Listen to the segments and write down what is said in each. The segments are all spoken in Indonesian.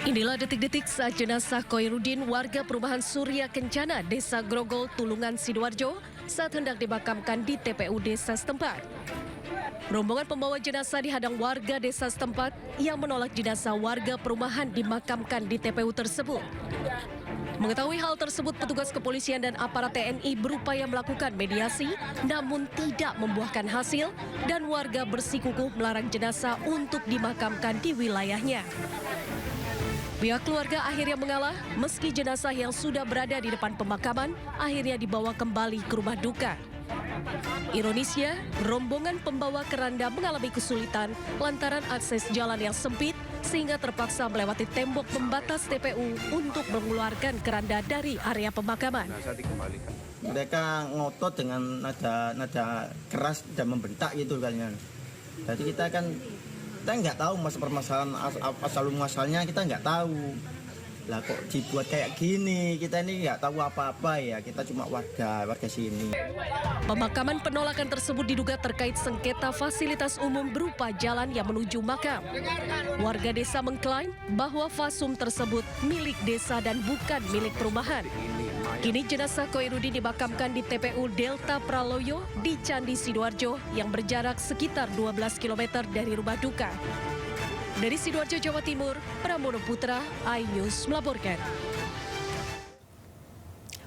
Inilah detik-detik saat jenazah Koirudin, warga perumahan Surya Kencana, Desa Grogol, Tulungan, Sidoarjo, saat hendak dimakamkan di TPU desa setempat. Rombongan pembawa jenazah dihadang warga desa setempat yang menolak jenazah warga perumahan dimakamkan di TPU tersebut. Mengetahui hal tersebut, petugas kepolisian dan aparat TNI berupaya melakukan mediasi, namun tidak membuahkan hasil dan warga bersikukuh melarang jenazah untuk dimakamkan di wilayahnya. Pihak keluarga akhirnya mengalah, meski jenazah yang sudah berada di depan pemakaman akhirnya dibawa kembali ke rumah duka. Ironisnya, rombongan pembawa keranda mengalami kesulitan lantaran akses jalan yang sempit sehingga terpaksa melewati tembok pembatas TPU untuk mengeluarkan keranda dari area pemakaman. Mereka ngotot dengan nada keras dan membentak gitu kan. Jadi kita nggak tahu permasalahan asal muasalnya, kita nggak tahu. Lah kok dibuat kayak gini, kita ini nggak tahu apa-apa ya, kita cuma warga sini. Pemakaman penolakan tersebut diduga terkait sengketa fasilitas umum berupa jalan yang menuju makam. Warga desa mengklaim bahwa fasum tersebut milik desa dan bukan milik perumahan. Kini jenazah Koirudin dimakamkan di TPU Delta Praloyo di Candi Sidoarjo yang berjarak sekitar 12 km dari rumah duka. Dari Sidoarjo, Jawa Timur, Pramono Putra, iNews melaporkan.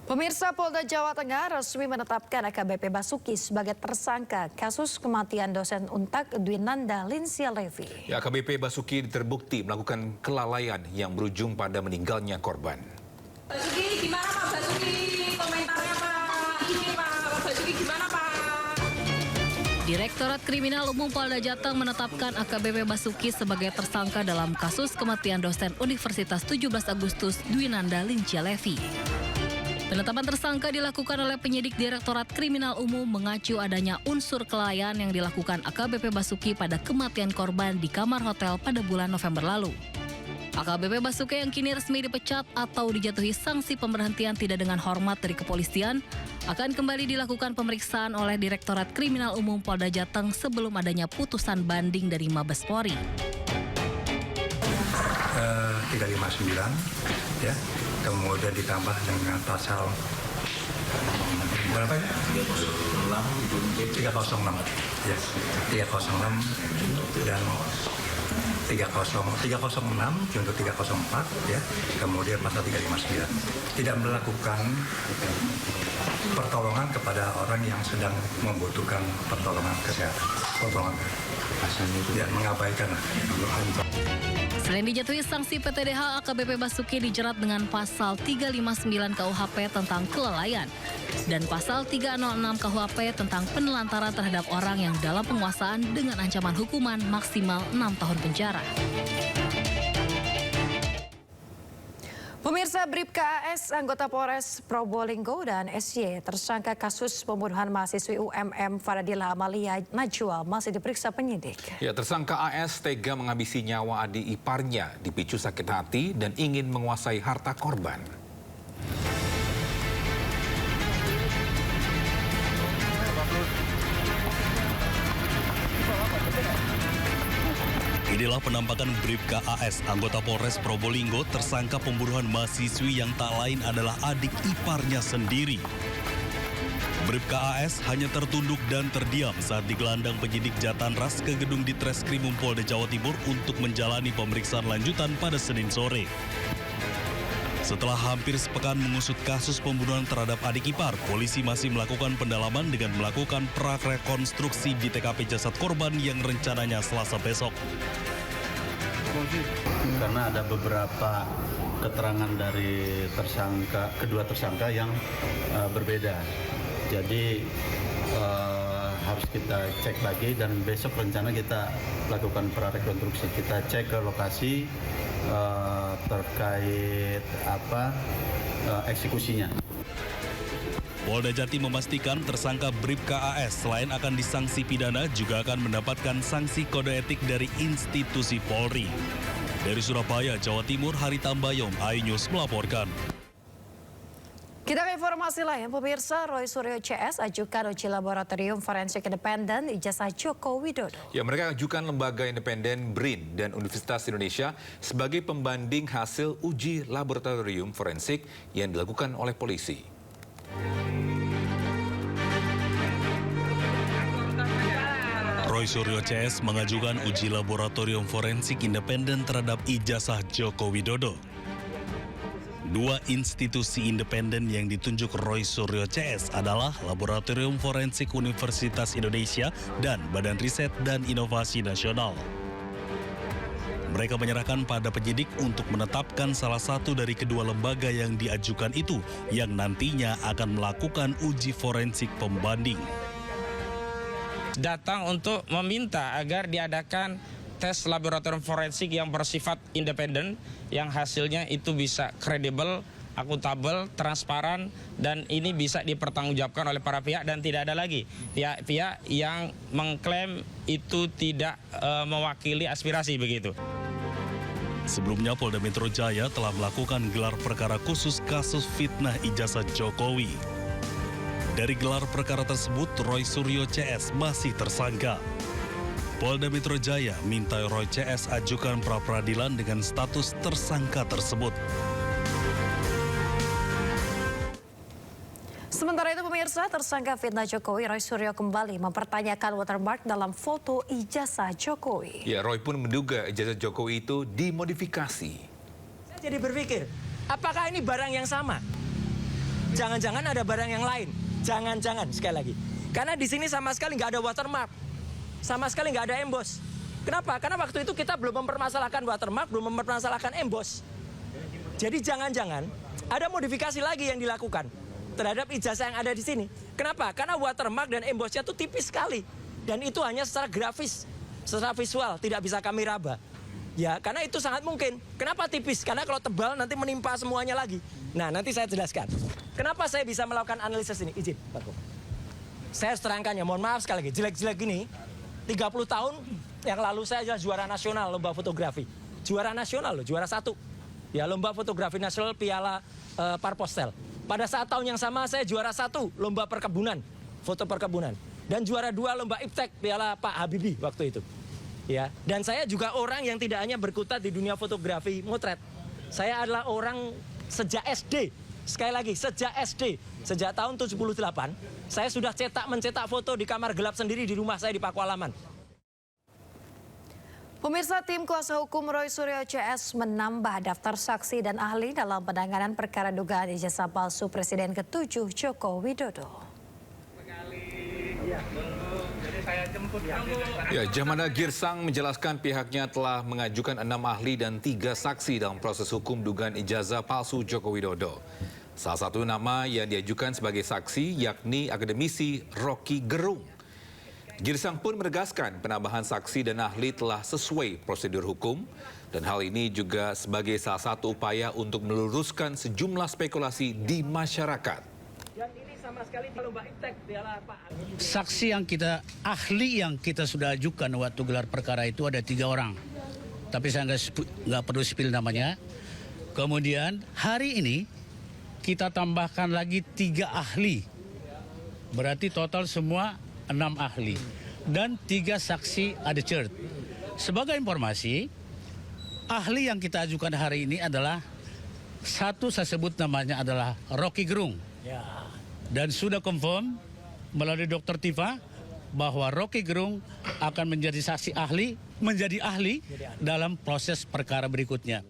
Pemirsa, Polda Jawa Tengah resmi menetapkan AKBP Basuki sebagai tersangka kasus kematian dosen Untak Dwinanda Linsia Levi. Ya, AKBP Basuki terbukti melakukan kelalaian yang berujung pada meninggalnya korban. Basuki, gimana Pak Basuki? Komentarnya Pak. Ini Pak Basuki gimana Pak? Direktorat Kriminal Umum Polda Jateng menetapkan AKBP Basuki sebagai tersangka dalam kasus kematian dosen Universitas 17 Agustus Dwinanda Linsia Levi. Penetapan tersangka dilakukan oleh penyidik Direktorat Kriminal Umum mengacu adanya unsur kelalaian yang dilakukan AKBP Basuki pada kematian korban di kamar hotel pada bulan November lalu. AKBP Basuki yang kini resmi dipecat atau dijatuhi sanksi pemberhentian tidak dengan hormat dari kepolisian akan kembali dilakukan pemeriksaan oleh Direktorat Kriminal Umum Polda Jateng sebelum adanya putusan banding dari Mabes Polri. 359 ya, kemudian ditambah dengan pasal berapa ya? 306 ya, 306 dan 306 junto 304 ya, kemudian pasal 359 tidak melakukan pertolongan kepada orang yang sedang membutuhkan pertolongan kesehatan, dan mengabaikan. Selain dijatuhi sanksi PTDH, AKBP Basuki dijerat dengan pasal 359 KUHP tentang kelalaian dan pasal 306 KUHP tentang penelantaran terhadap orang yang dalam penguasaan dengan ancaman hukuman maksimal 6 tahun penjara. Pemirsa, Bribka AS, anggota Polres Probolinggo dan SY, tersangka kasus pembunuhan mahasiswi UMM Faradila Amalia Najwa masih diperiksa penyidik. Ya, tersangka AS tega menghabisi nyawa adik iparnya, dipicu sakit hati dan ingin menguasai harta korban. Inilah penampakan Bribka AS, anggota Polres Probolinggo, tersangka pembunuhan mahasiswi yang tak lain adalah adik iparnya sendiri. Bribka AS hanya tertunduk dan terdiam saat digelandang penyidik Jatanras ke gedung Ditreskrimum Polda Jawa Timur untuk menjalani pemeriksaan lanjutan pada Senin sore. Setelah hampir sepekan mengusut kasus pembunuhan terhadap adik ipar, polisi masih melakukan pendalaman dengan melakukan prarekonstruksi di TKP jasad korban yang rencananya Selasa besok. Karena ada beberapa keterangan dari kedua tersangka yang berbeda. Jadi harus kita cek lagi dan besok rencana kita lakukan prarekonstruksi. Kita cek ke lokasi terkait eksekusinya. Polda Jatim memastikan tersangka Bribka AS selain akan disangsi pidana juga akan mendapatkan sanksi kode etik dari institusi Polri. Dari Surabaya, Jawa Timur, Hari Tambayong, iNews melaporkan. Kita ke informasi lain, pemirsa. Roy Suryo CS ajukan uji laboratorium forensik independen ijazah Joko Widodo. Ya, mereka ajukan lembaga independen BRIN dan Universitas Indonesia sebagai pembanding hasil uji laboratorium forensik yang dilakukan oleh polisi. Roy Suryo CS mengajukan uji laboratorium forensik independen terhadap ijazah Joko Widodo. Dua institusi independen yang ditunjuk Roy Suryo CS adalah Laboratorium Forensik Universitas Indonesia dan Badan Riset dan Inovasi Nasional. Mereka menyerahkan pada penyidik untuk menetapkan salah satu dari kedua lembaga yang diajukan itu yang nantinya akan melakukan uji forensik pembanding. Datang untuk meminta agar diadakan tes laboratorium forensik yang bersifat independen, yang hasilnya itu bisa kredibel, akuntabel, transparan, dan ini bisa dipertanggungjawabkan oleh para pihak dan tidak ada lagi pihak-pihak yang mengklaim itu tidak mewakili aspirasi begitu. Sebelumnya Polda Metro Jaya telah melakukan gelar perkara khusus kasus fitnah ijazah Jokowi. Dari gelar perkara tersebut, Roy Suryo CS masih tersangka. Polda Metro Jaya minta Roy CS ajukan pra-peradilan dengan status tersangka tersebut. Sementara itu pemirsa, tersangka fitnah Jokowi Roy Suryo kembali mempertanyakan watermark dalam foto ijazah Jokowi. Ya, Roy pun menduga ijazah Jokowi itu dimodifikasi. Saya jadi berpikir, apakah ini barang yang sama? Jangan-jangan ada barang yang lain. Jangan-jangan, sekali lagi. Karena di sini sama sekali nggak ada watermark. Sama sekali nggak ada emboss. Kenapa? Karena waktu itu kita belum mempermasalahkan watermark, belum mempermasalahkan emboss. Jadi jangan-jangan ada modifikasi lagi yang dilakukan terhadap ijazah yang ada di sini. Kenapa? Karena watermark dan embossnya itu tipis sekali. Dan itu hanya secara grafis, secara visual, tidak bisa kami raba. Ya, karena itu sangat mungkin. Kenapa tipis? Karena kalau tebal nanti menimpa semuanya lagi. Nah, nanti saya jelaskan. Kenapa saya bisa melakukan analisis ini? Izin, Pak Kom. Saya terangkan ya, mohon maaf sekali lagi, jelek-jelek gini. 30 tahun yang lalu saya adalah juara nasional lomba fotografi. Juara nasional loh, juara 1. Ya, lomba fotografi nasional Piala Parpostel. Pada saat tahun yang sama saya juara 1 lomba perkebunan, foto perkebunan. Dan juara 2 lomba iptek Piala Pak Habibie waktu itu. Ya, dan saya juga orang yang tidak hanya berkutat di dunia fotografi motret. Saya adalah orang sejak SD. Sekali lagi, sejak SD, sejak tahun 78, saya sudah mencetak foto di kamar gelap sendiri di rumah saya di Pakualaman. Pemirsa, tim kuasa hukum Roy Suryo CS menambah daftar saksi dan ahli dalam penanganan perkara dugaan ijazah palsu Presiden ke-7 Joko Widodo. Ya, Jamada Girsang menjelaskan pihaknya telah mengajukan 6 ahli dan 3 saksi dalam proses hukum dugaan ijazah palsu Joko Widodo. Salah satu nama yang diajukan sebagai saksi yakni akademisi Rocky Gerung. Girsang pun menegaskan penambahan saksi dan ahli telah sesuai prosedur hukum dan hal ini juga sebagai salah satu upaya untuk meluruskan sejumlah spekulasi di masyarakat. Dan ini sama sekali lomba iptek Piala Pak. Saksi ahli yang kita sudah ajukan waktu gelar perkara itu ada 3 orang. Tapi saya nggak perlu spill namanya. Kemudian hari ini kita tambahkan lagi 3 ahli. Berarti total semua 6 ahli. Dan 3 saksi adjudge. Sebagai informasi, ahli yang kita ajukan hari ini adalah satu, saya sebut namanya adalah Rocky Gerung. Dan sudah confirm melalui Dr. Tifa bahwa Rocky Gerung akan menjadi saksi ahli, menjadi ahli dalam proses perkara berikutnya.